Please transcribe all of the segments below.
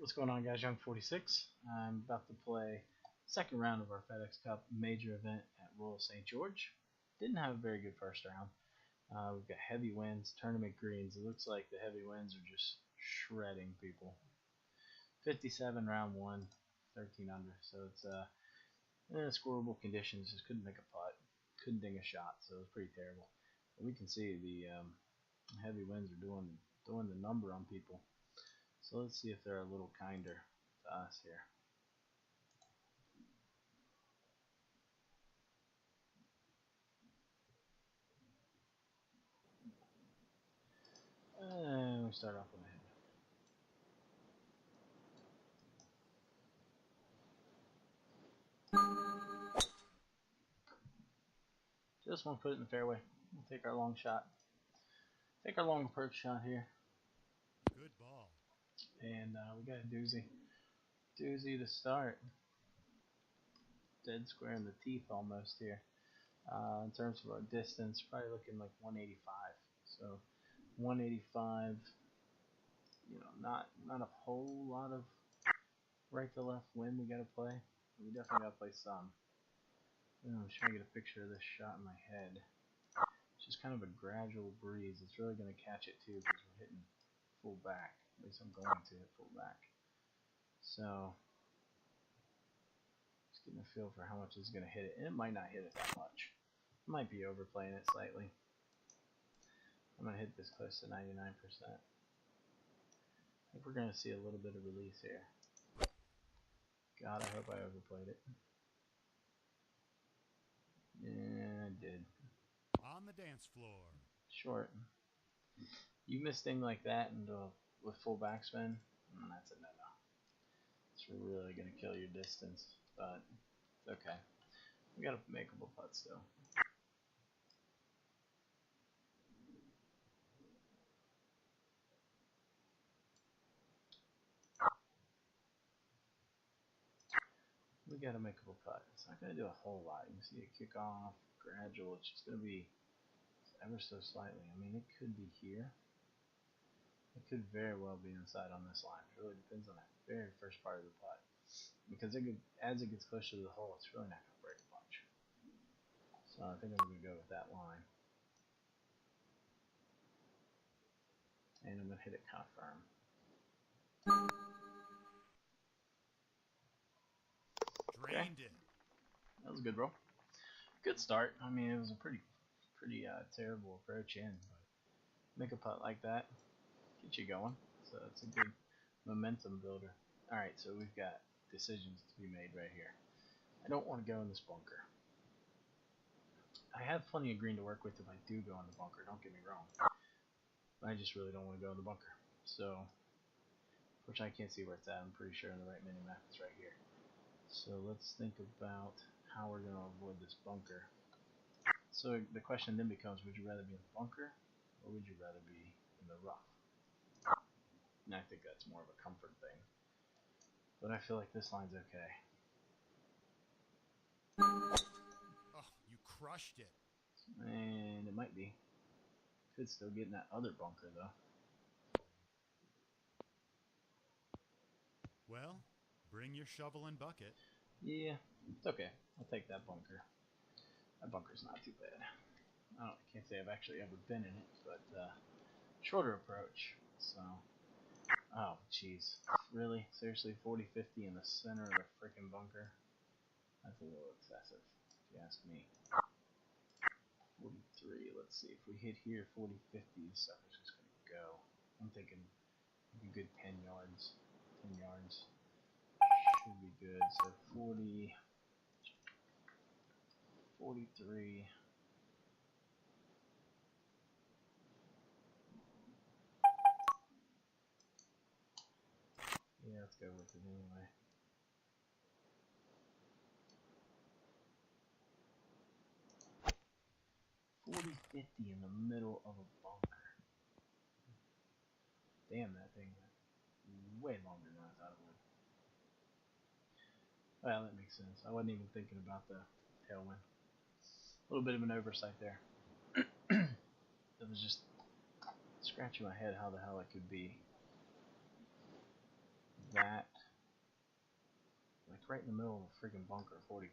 What's going on, guys? Young 46. I'm about to play second round of our FedEx Cup major event at Royal St. George. Didn't have a very good first round. We've got heavy winds, tournament greens. It looks like the heavy winds are just shredding people. 57 round 1, 13 under. So it's scoreable conditions. Just couldn't make a putt, couldn't ding a shot. So it was pretty terrible. But we can see the heavy winds are doing the number on people. So let's see if they're a little kinder to us here. And we start off with a hit. Just want to put it in the fairway. We'll take our long shot. Take our long approach shot here. Good ball. And we got a doozy. Doozy to start. Dead square in the teeth almost here. In terms of our distance, probably looking like 185. So 185, you know, not a whole lot of right to left wind we gotta play. We definitely gotta play some. I'm trying to get a picture of this shot in my head. It's just kind of a gradual breeze. It's really gonna catch it too because we're hitting full back. At least I'm going to hit full back. So just getting a feel for how much it's gonna hit it. And it might not hit it that much. I might be overplaying it slightly. I'm gonna hit this close to 99%. I think we're gonna see a little bit of release here. God, I hope I overplayed it. Yeah, I did. On the dance floor. Short. You miss thing like that and with full backspin, that's a no-no. It's really gonna kill your distance, but it's okay. We got a makeable putt still. We got a makeable putt. It's not gonna do a whole lot. You can see it kick off, gradual. It's just gonna be ever so slightly. I mean, it could be here. It could very well be inside on this line. It really depends on that very first part of the putt. Because as it gets closer to the hole, it's really not going to break much. So I think I'm going to go with that line. And I'm going to hit it kind of firm. Drained it. That was a good roll. Good start. I mean, it was a pretty terrible approach in, but make a putt like that, get you going. So it's a good momentum builder. Alright, so we've got decisions to be made right here. I don't want to go in this bunker. I have plenty of green to work with if I do go in the bunker, don't get me wrong. I just really don't want to go in the bunker. So, which I can't see where it's at. I'm pretty sure in the right mini-map it's right here. So let's think about how we're going to avoid this bunker. So the question then becomes, would you rather be in the bunker or would you rather be in the rough? And I think that's more of a comfort thing. But I feel like this line's okay. Oh, you crushed it. And it might be. Could still get in that other bunker though. Well, bring your shovel and bucket. Yeah, it's okay. I'll take that bunker. That bunker's not too bad. I can't say I've actually ever been in it, but shorter approach. So, oh jeez, really? Seriously, 40-50 in the center of the freaking bunker? That's a little excessive, if you ask me. 43. Let's see if we hit here. 40-50. This sucker's just gonna go. I'm thinking a good 10 yards. 10 yards should be good. So 40. 43. Yeah, let's go with it anyway. $40.50 in the middle of a bunker. Damn, that thing went way longer than I thought it would. Well, that makes sense. I wasn't even thinking about the tailwind. A little bit of an oversight there. It was just scratching my head how the hell it could be that, like right in the middle of a freaking bunker, 40-50,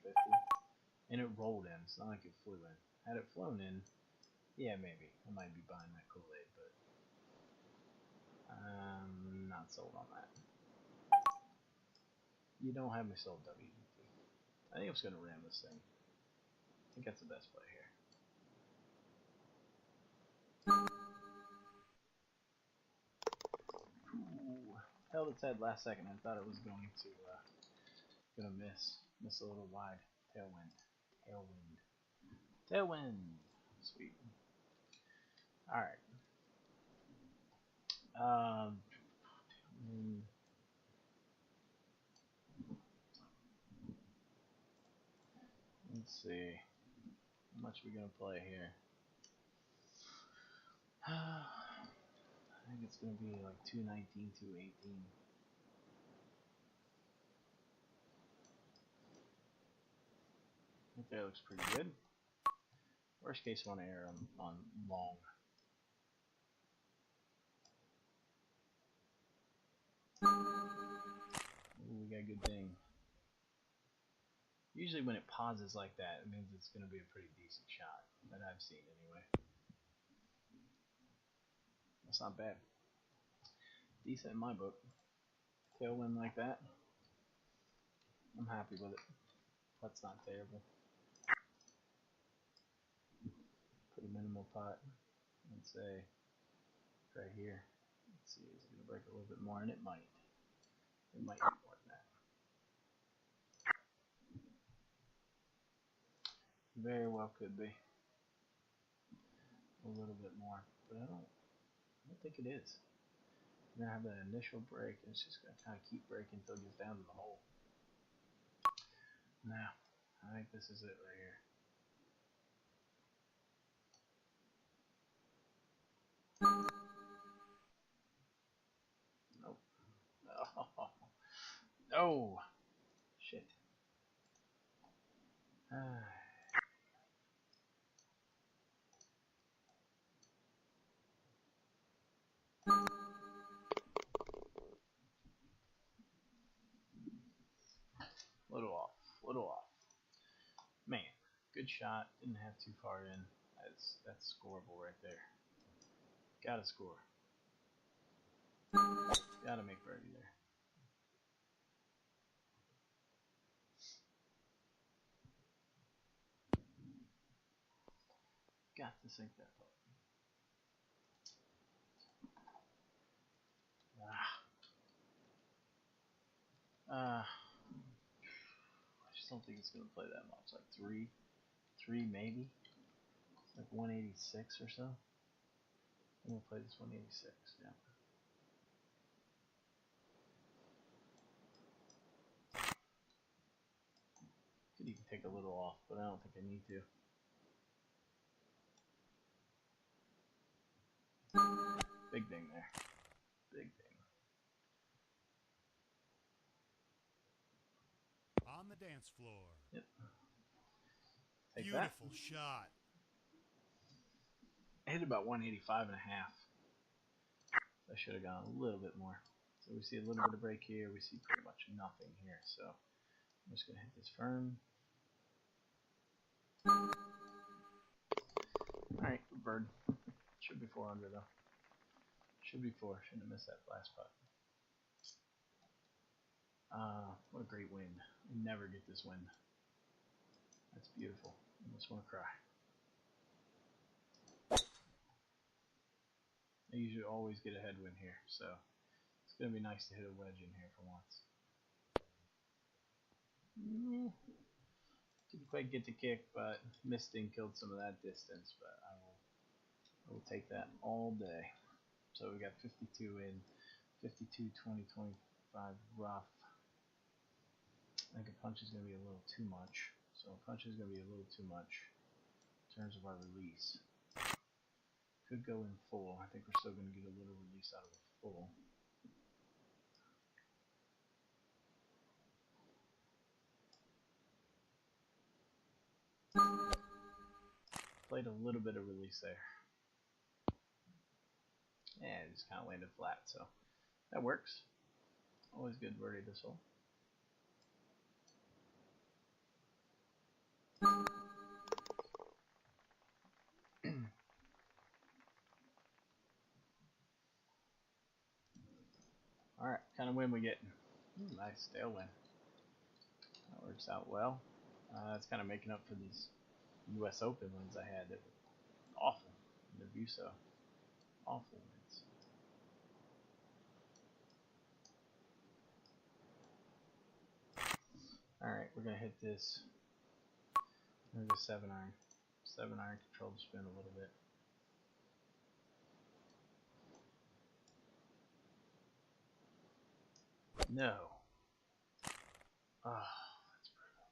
and it rolled in. It's not like it flew in. Had it flown in, yeah, maybe I might be buying that Kool-Aid, but I'm not sold on that. You don't have me sold, WDT. I think I'm just gonna ram this thing. I think that's the best play here. Ooh, held its head last second. I thought it was gonna miss a little wide. Tailwind, tailwind. Sweet. All right. Mm, let's see. How much are we gonna play here? I think it's gonna be like 219, 218. I think that looks pretty good. Worst case, I want to err on long. Ooh, we got a good thing. Usually when it pauses like that, it means it's going to be a pretty decent shot that I've seen anyway. That's not bad. Decent in my book. Tailwind like that, I'm happy with it. Putt's not terrible. Pretty minimal putt. Let's say right here. Let's see, is it going to break a little bit more? And it might. It might be more than that. Very well could be. A little bit more. But I don't think it is. You're going to have that initial break, and it's just going to kind of keep breaking until it gets down to the hole. Now, I think this is it right here. Nope. Oh, oh. Shit. Little off. Little off. Man, good shot. Didn't have too far in. That's scoreable right there. Gotta score. Gotta make birdie there. Got to sink that putt. I just don't think it's gonna play that much. Like three maybe. Like 186 or so. I'm gonna play this 186. Yeah. Could even take a little off, but I don't think I need to. Big thing there. Big thing. On the dance floor. Yep. Take Beautiful that. shot. I hit about 185 and a half. I should have gone a little bit more. So we see a little bit of break here. We see pretty much nothing here. So I'm just gonna hit this firm. All right, bird. Should be 400 though. Should be 4. Shouldn't have missed that last putt. What a great wind. I never get this wind. That's beautiful. I almost want to cry. I usually always get a headwind here, so it's gonna be nice to hit a wedge in here for once. Didn't quite get the kick, but misting killed some of that distance. But I will take that all day. So we got 52 in, 52, 20, 25 rough. I think a punch is going to be a little too much. So a punch is going to be a little too much in terms of our release. Could go in full. I think we're still going to get a little release out of the full. Played a little bit of release there. Yeah, it just kind of landed flat, so that works. Always good birdie this hole. Alright, kind of wind we getting? Nice tailwind. That works out well. It's kind of making up for these U.S. Open wins I had that were awful. The view so awful wins. Alright, we're going to hit this. There's a 7-iron. 7-iron control the spin a little bit. No. Ah, that's brutal.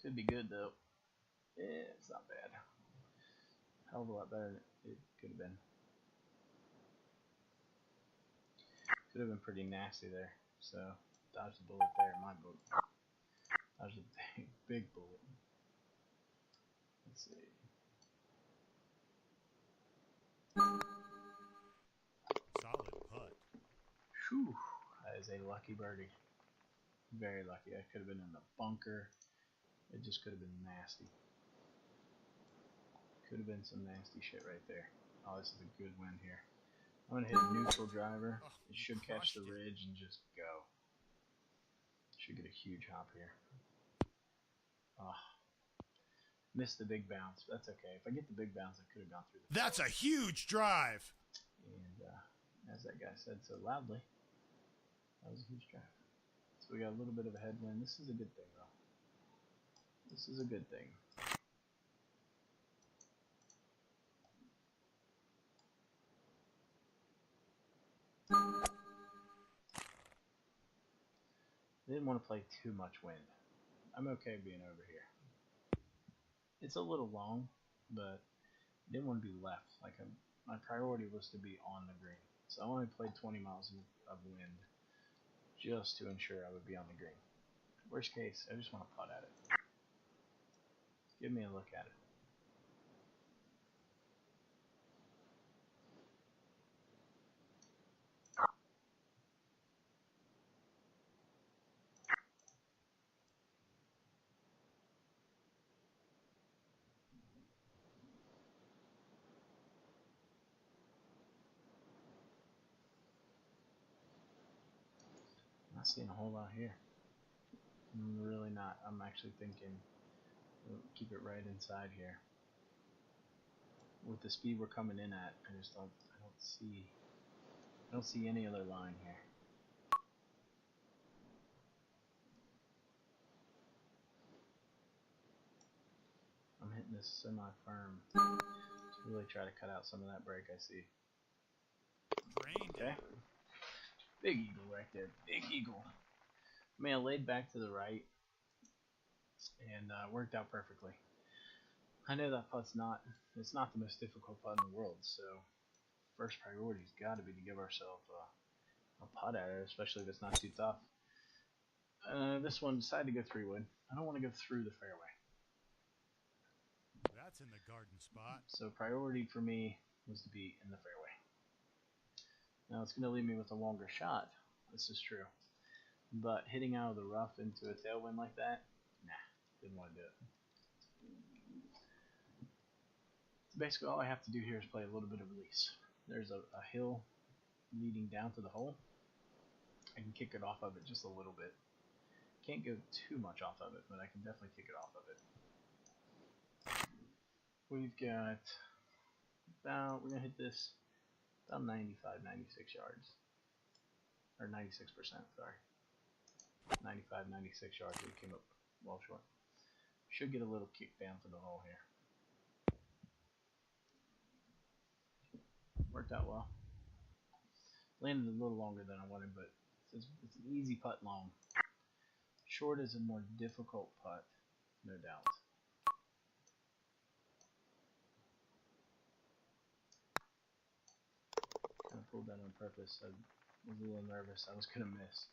Could be good though. Yeah, it's not bad. Hell of a lot better than it could have been. Could have been pretty nasty there. So, dodge the bullet there, my boat. Dodge the big bullet. Let's see. Solid putt. Whew, that is a lucky birdie. Very lucky. I could have been in the bunker. It just could have been nasty. Could have been some nasty shit right there. Oh, this is a good win here. I'm going to hit a neutral driver. Oh, It should catch the crushed it. ridge and just go. Should get a huge hop here. Oh, missed the big bounce. That's okay. If I get the big bounce, I could have gone through the That's a fairway. huge drive. And as that guy said so loudly, that was a huge drive. So we got a little bit of a headwind. This is a good thing, though. This is a good thing. Didn't want to play too much wind. I'm okay being over here. It's a little long, but didn't want to be left. Like my priority was to be on the green. So I only played 20 miles of wind just to ensure I would be on the green. Worst case, I just want to putt at it. Give me a look at it. I'm not seeing a whole lot here. I'm really not. I'm actually thinking keep it right inside here. With the speed we're coming in at, I don't see any other line here. I'm hitting this semi-firm to really try to cut out some of that break I see. Okay. Big eagle right there. Big eagle. I mean, I laid back to the right and worked out perfectly. I know that putt's it's not the most difficult putt in the world, so first priority's got to be to give ourselves a putt at it, especially if it's not too tough. This one decided to go 3-wood. I don't want to go through the fairway. That's in the garden spot. So priority for me was to be in the fairway. Now it's going to leave me with a longer shot. This is true. But hitting out of the rough into a tailwind like that, nah, didn't want to do it. So basically all I have to do here is play a little bit of release. There's a hill leading down to the hole. I can kick it off of it just a little bit. Can't go too much off of it, but I can definitely kick it off of it. We've got we're going to hit this about 95, 96 yards. Or 96%, sorry. 95, 96 yards. We came up well short. Should get a little kick down to the hole here. Worked out well. Landed a little longer than I wanted, but it's an easy putt long. Short is a more difficult putt, no doubt. Kind of pulled that on purpose. I was a little nervous. I was going to miss.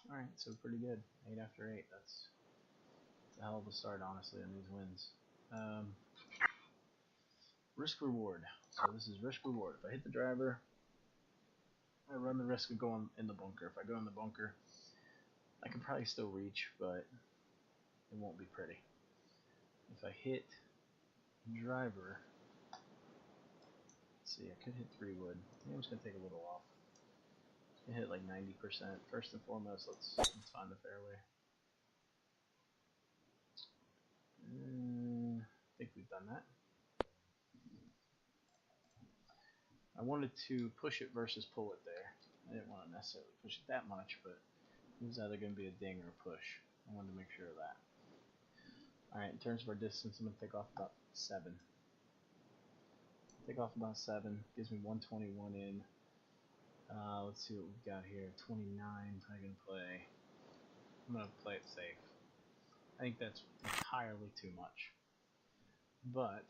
Alright, so pretty good. 8 after 8. That's a hell of a start, honestly, on these wins. Risk reward. So this is risk reward. If I hit the driver, I run the risk of going in the bunker. If I go in the bunker, I can probably still reach, but it won't be pretty. If I hit driver, let's see, I could hit 3 wood. I think I'm just gonna take a little off. I hit like 90%. First and foremost, let's find the fairway. I think we've done that. I wanted to push it versus pull it there. I didn't want to necessarily push it that much, but it was either going to be a ding or a push. I wanted to make sure of that. Alright, in terms of our distance, I'm going to take off about 7. Take off about 7. Gives me 121 in. Let's see what we've got here. 29. Probably going to play. I'm going to play it safe. I think that's entirely too much. But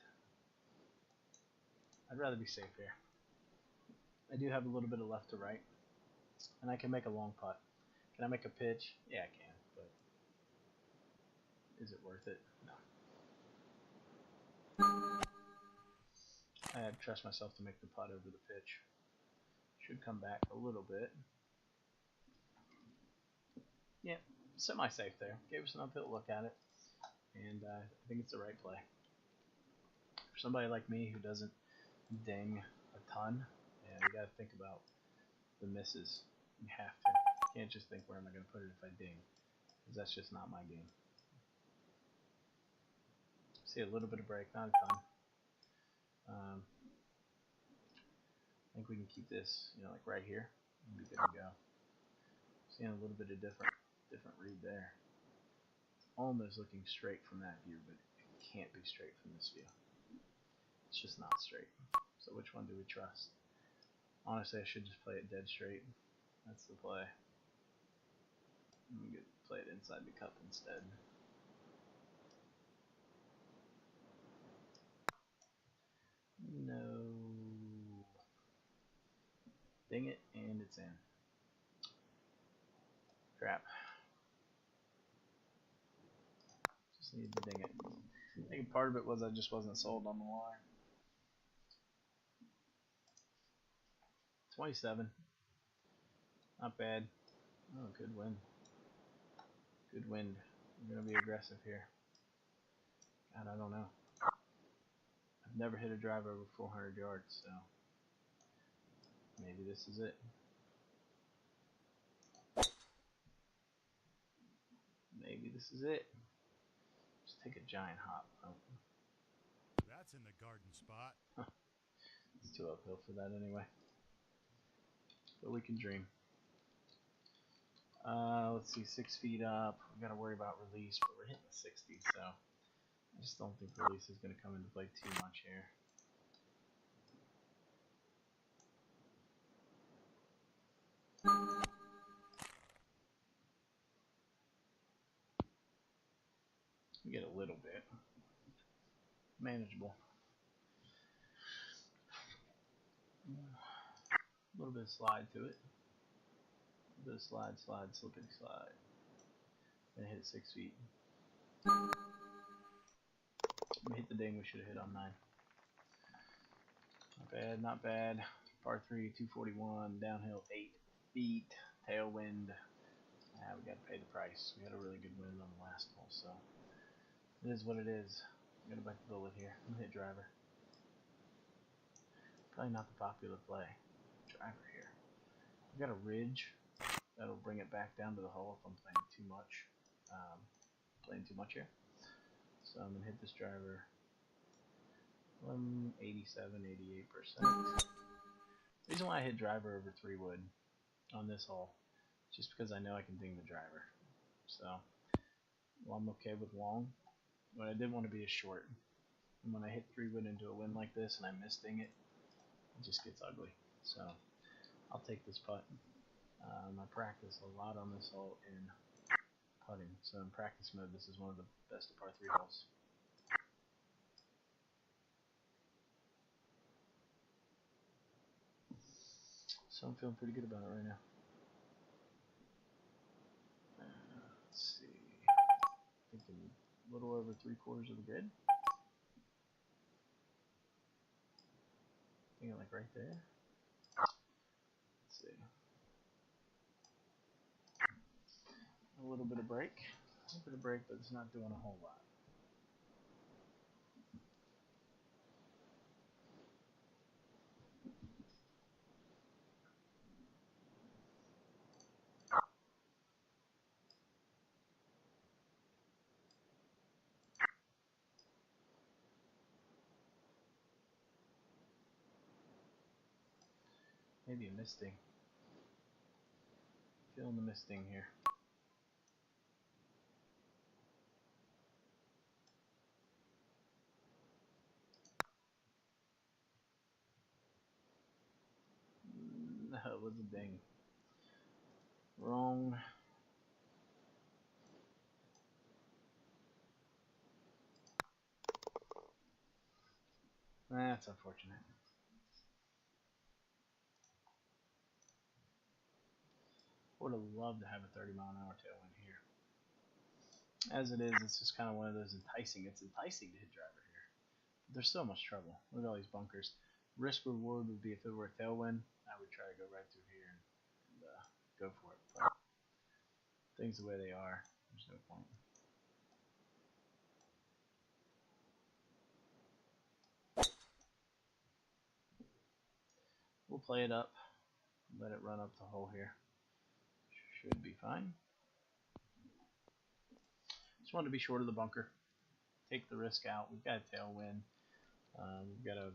I'd rather be safe here. I do have a little bit of left to right, and I can make a long putt. Can I make a pitch? Yeah, I can, but is it worth it? No. I trust myself to make the putt over the pitch. Should come back a little bit. Yeah, semi-safe there. Gave us an uphill look at it, and I think it's the right play. For somebody like me who doesn't ding a ton, yeah, you got to think about the misses. You have to. You can't just think, where am I going to put it if I ding? Because that's just not my game. See a little bit of break, not a ton. I think we can keep this, like right here, and be good to go. Seeing a little bit of different read there. It's almost looking straight from that view, but it can't be straight from this view. It's just not straight. So which one do we trust? Honestly, I should just play it dead straight. That's the play. I'm going to play it inside the cup instead. No. Ding it, and it's in. Crap. Just needed to ding it. I think part of it was I just wasn't sold on the line. 27. Not bad. Oh, good wind. Good wind. I'm going to be aggressive here. God, I don't know. I've never hit a drive over 400 yards, so maybe this is it. Maybe this is it. Just take a giant hop. Oh. That's in the garden spot. It's too uphill for that anyway. But we can dream. Let's see, 6 feet up. We got to worry about release, but we're hitting the 60, so I just don't think release is going to come into play too much here. We get a little bit manageable. A little bit of slide to it. A little bit of slide, slipping slide. Gonna hit 6 feet. We hit the ding we should have hit on 9. Not bad, not bad. Par 3, 241, downhill 8 feet, tailwind. We got to pay the price. We had a really good wind on the last hole, so it is what it is. I'm gonna bite the bullet here. I'm gonna hit driver. Probably not the popular play. Driver here. I've got a ridge that'll bring it back down to the hole if I'm playing too much. Here. So I'm gonna hit this driver. 87, 88%. The reason why I hit driver over 3 wood on this hole is just because I know I can ding the driver. So, well, I'm okay with long. What I did want to be is short. And when I hit 3 wood into a wind like this and I miss ding it, it just gets ugly. So, I'll take this putt. I practice a lot on this hole in putting. So in practice mode, this is one of the best of par 3 holes. So I'm feeling pretty good about it right now. Let's see. Thinking a little over 3/4 of the grid. Thinking like right there. Let's see. A little bit of break. A little bit of break, but it's not doing a whole lot. Maybe a misting. Feeling the misting here. That was a ding. Wrong. That's unfortunate. Would have loved to have a 30-mile-an-hour tailwind here. As it is, it's just kind of one of those enticing. It's enticing to hit driver here. There's so much trouble. Look at all these bunkers. Risk reward would be if it were a tailwind, I would try to go right through here and go for it. But things the way they are, there's no point. We'll play it up. Let it run up the hole here. Should be fine. Just wanted to be short of the bunker. Take the risk out. We've got a tailwind. We've got a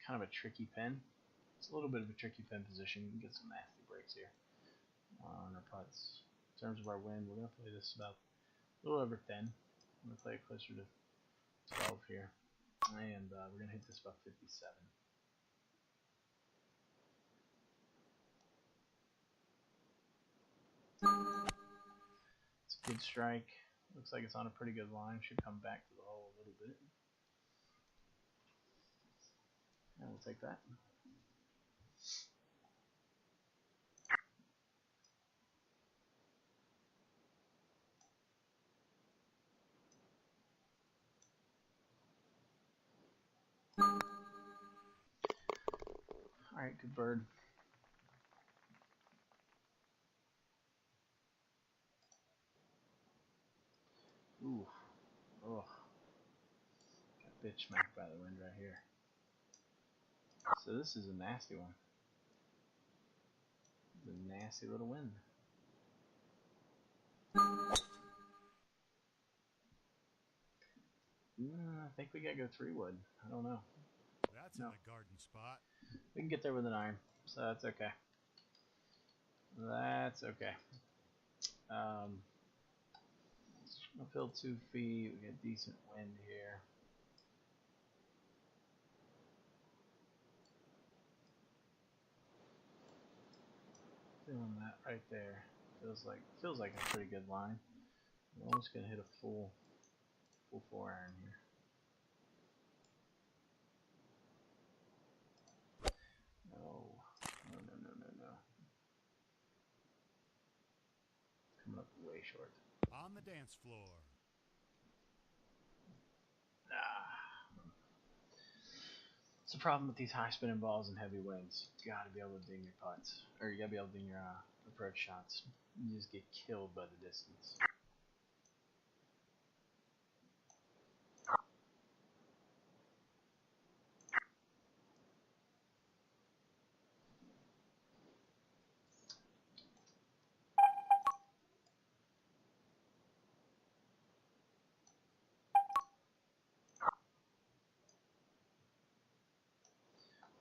kind of a tricky pin. It's a little bit of a tricky pin position. You can get some nasty breaks here on our putts. In terms of our wind, we're going to play this about a little over 10. I'm going to play it closer to 12 here. And we're going to hit this about 57. It's a good strike. Looks like it's on a pretty good line. Should come back to the hole a little bit. And we'll take that. Alright, good bird. Ooh. Oh. Got bitch smacked by the wind right here. So this is a nasty one. It's a nasty little wind. I think we gotta go 3-wood. I don't know. That's in the garden spot. We can get there with an iron, so that's okay. That's okay. Uphill 2 feet. We get decent wind here. Feeling that right there. Feels like a pretty good line. We're almost gonna hit a full 4-iron here. No. Coming up way short. On the dance floor. It's the problem with these high spinning balls and heavy winds. You gotta be able to ding your putts, or you gotta be able to ding your approach shots. You just get killed by the distance.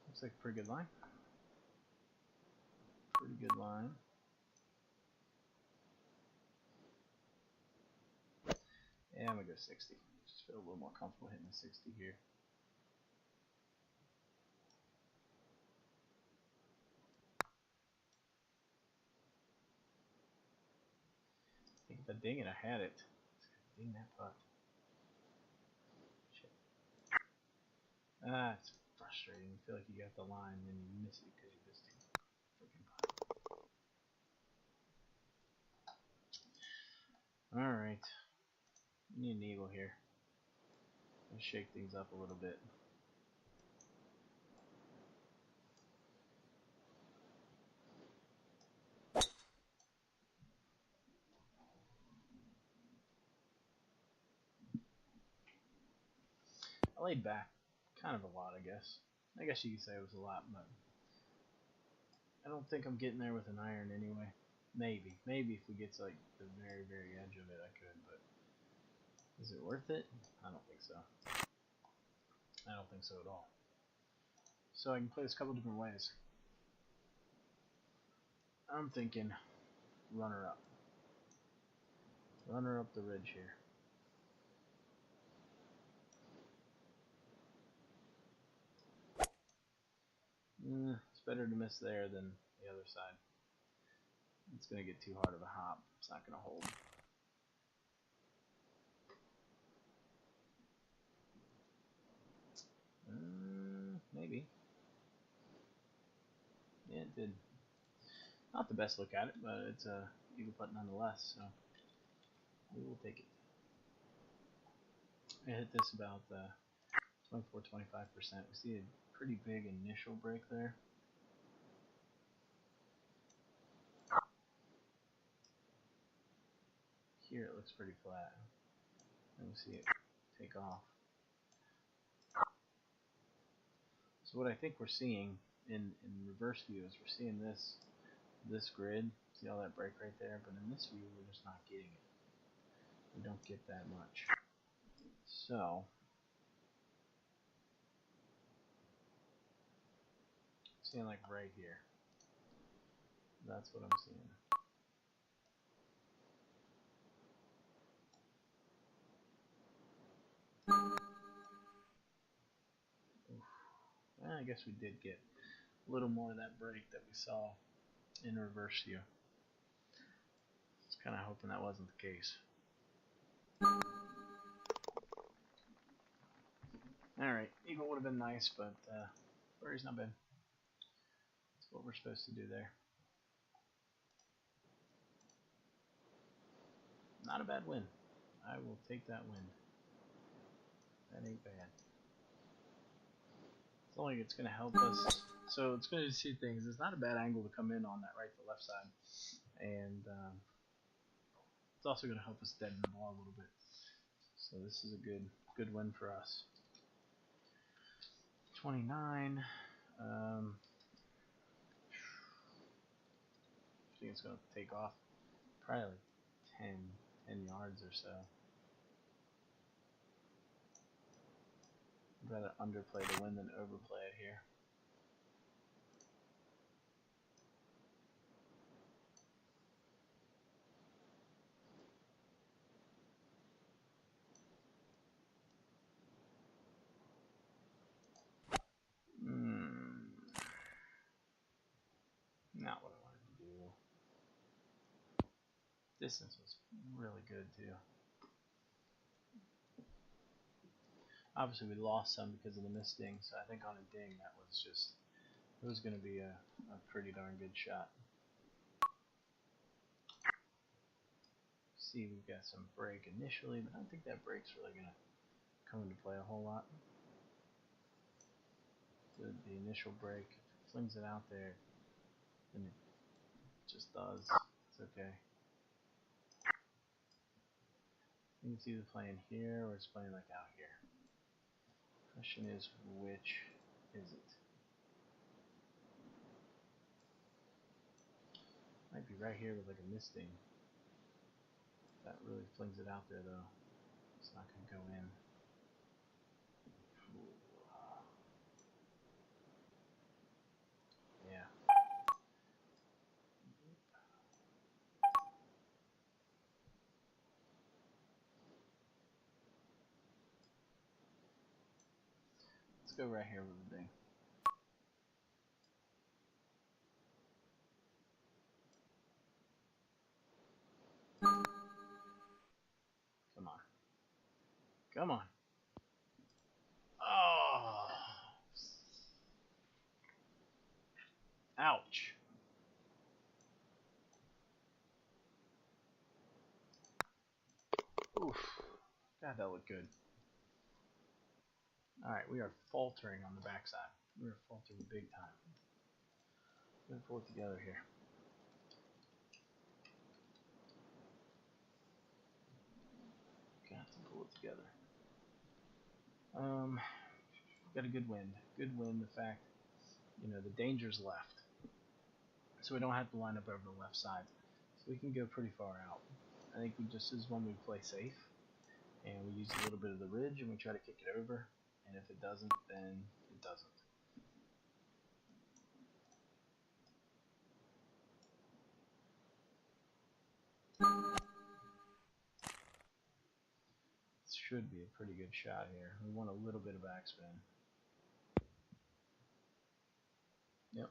Looks like a pretty good line. Pretty good line. Yeah, I'm gonna go 60. Just feel a little more comfortable hitting the 60 here. I think if I ding it, I had it. Ding that putt. Shit. It's frustrating. You feel like you got the line, and then you miss it because you missed it. Freaking putt. Alright. We need an eagle here. Let's shake things up a little bit. laid back kind of a lot, I guess. I guess you could say it was a lot, but I don't think I'm getting there with an iron anyway. Maybe if we get to like the very, very edge of it, I could, but is it worth it? I don't think so. I don't think so at all. So I can play this a couple different ways. I'm thinking runner up. Runner up the ridge here. It's better to miss there than the other side. It's going to get too hard of a hop. It's not going to hold. Maybe. Yeah, it did. Not the best look at it, but it's a eagle putt nonetheless, so we will take it. I hit this about 24-25%. We see a pretty big initial break there. Here it looks pretty flat. And we see it take off. So what I think we're seeing in reverse view is we're seeing this grid. See all that break right there? But in this view, we're just not getting it. We don't get that much. So seeing like right here. That's what I'm seeing. Well, I guess we did get a little more of that break that we saw in reverse view. I was kind of hoping that wasn't the case. Alright, eagle would have been nice, but birdie's not bad. That's what we're supposed to do there. Not a bad win. I will take that win. That ain't bad. It's only it's going to help us. So it's going to do two things. It's not a bad angle to come in on that right to left side. And it's also going to help us deaden the ball a little bit. So this is a good win for us. 29. I think it's going to take off probably like 10 yards or so. I'd rather underplay the win than overplay it here. Not what I wanted to do. Distance was really good too. Obviously we lost some because of the missed ding, so I think on a ding that was just, it was going to be a pretty darn good shot. See, we've got some break initially, but I don't think that break's really going to come into play a whole lot. The initial break, if it flings it out there, then it just does. It's okay. You can see it's playing here or it's playing like out here. Question is, which is it? Might be right here with like a misting. That really flings it out there though. It's not going to go in. Yeah. Let's go right here with the ding. Come on. Come on. Oh. Ouch. Oof. God, that looked good. Alright, we are faltering on the backside. We are faltering big time. Let's pull it together here. Got to pull it together. Um, got a good wind. Good wind. The fact, the danger's left, so we don't have to line up over the left side. So we can go pretty far out. I think this is when we play safe, and we use a little bit of the ridge, and we try to kick it over. And if it doesn't, then it doesn't. This should be a pretty good shot here. We want a little bit of backspin. Yep.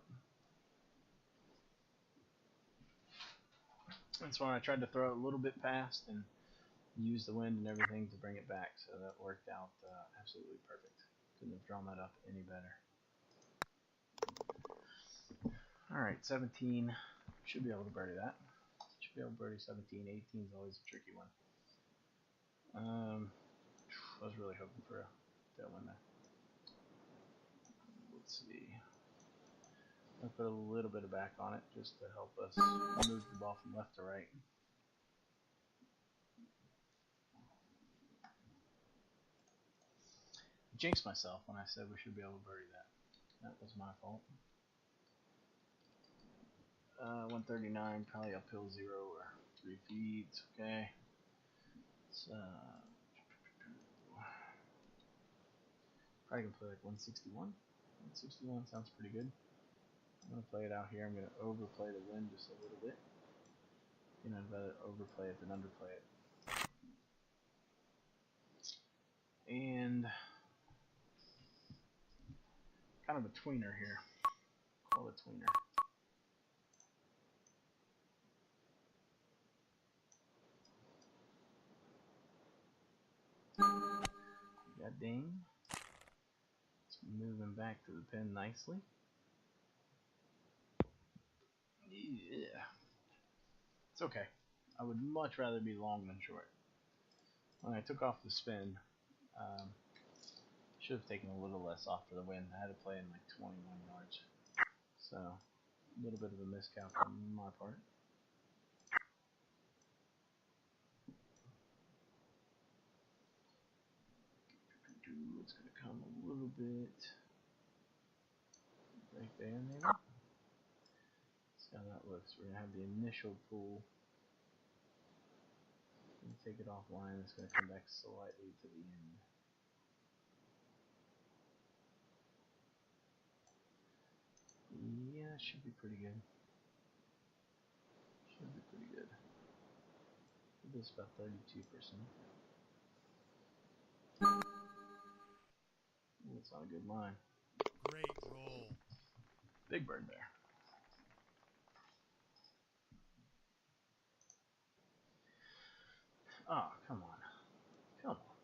That's why I tried to throw it a little bit past and use the wind and everything to bring it back. So that worked out absolutely perfect. Couldn't have drawn that up any better. Alright, 17. Should be able to birdie that. Should be able to birdie 17. 18 is always a tricky one. I was really hoping for a tailwind there. Let's see. I'll put a little bit of back on it just to help us move the ball from left to right. I jinxed myself when I said we should be able to birdie that. That was my fault. 139, probably uphill 0 or 3 feet. Okay. So, probably gonna play like 161. 161 sounds pretty good. I'm gonna play it out here. I'm gonna overplay the wind just a little bit. I'd rather overplay it than underplay it. And kind of a tweener here. Call it a tweener. Got ding. It's moving back to the pin nicely. Yeah. It's okay. I would much rather be long than short. When I took off the spin, should have taken a little less off for the wind. I had to play in like 21 yards. So, a little bit of a miscount on my part. It's going to come a little bit right there, maybe. See how that looks. We're going to have the initial pull. Take it offline. It's going to come back slightly to the end. Yeah, it should be pretty good. Should be pretty good. This about 32%. That's not a good line. Great roll. Big bird there. Oh, come on. Come on,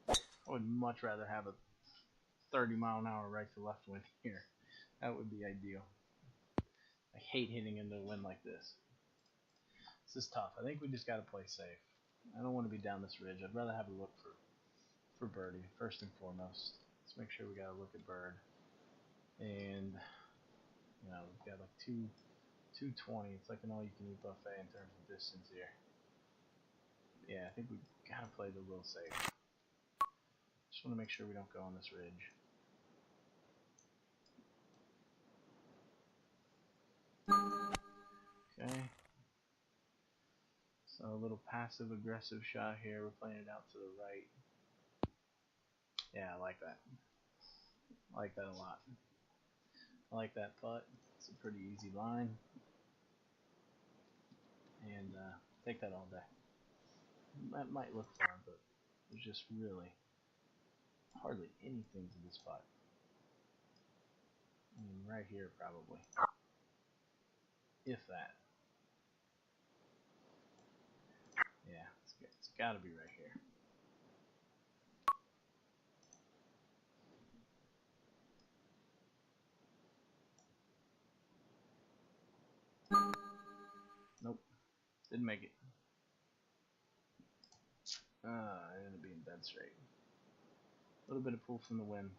man. I would much rather have a 30-mile-an-hour right to left wind here. That would be ideal. I hate hitting into a wind like this. This is tough. I think we just got to play safe. I don't want to be down this ridge. I'd rather have a look for birdie, first and foremost. Let's make sure we got to look at bird. And, we've got like 220. It's like an all-you-can-eat buffet in terms of distance here. Yeah, I think we got to play the little safe. Just want to make sure we don't go on this ridge. Okay. So a little passive-aggressive shot here. We're playing it out to the right. Yeah, I like that. I like that a lot. I like that putt. It's a pretty easy line. And take that all day. That might look far, but there's just really hardly anything to this putt. I mean, right here probably. If that. Yeah, it's got to be right here. Nope. Didn't make it. It ended up being dead straight. A little bit of pull from the wind.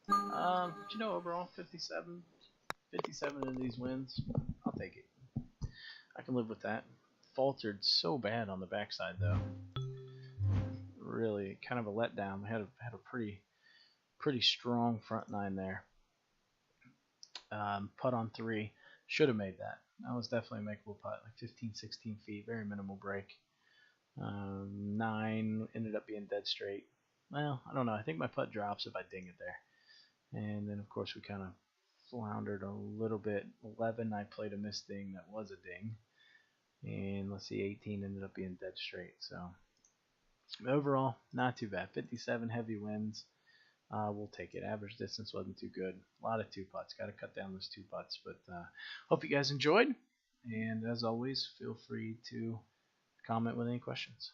But overall, 57 of these wins, I'll take it. I can live with that. faltered so bad on the backside though. Really, kind of a letdown. We had a pretty strong front nine there. Putt on 3, should have made that. That was definitely a makeable putt, like 15, 16 feet, very minimal break. 9 ended up being dead straight. Well, I don't know. I think my putt drops if I ding it there. And then, of course, we kind of floundered a little bit. 11, I played a missed ding that was a ding. And let's see, 18 ended up being dead straight. So overall, not too bad. 57 heavy winds. We'll take it. Average distance wasn't too good. A lot of 2 putts. Got to cut down those 2 putts. But hope you guys enjoyed. And as always, feel free to comment with any questions.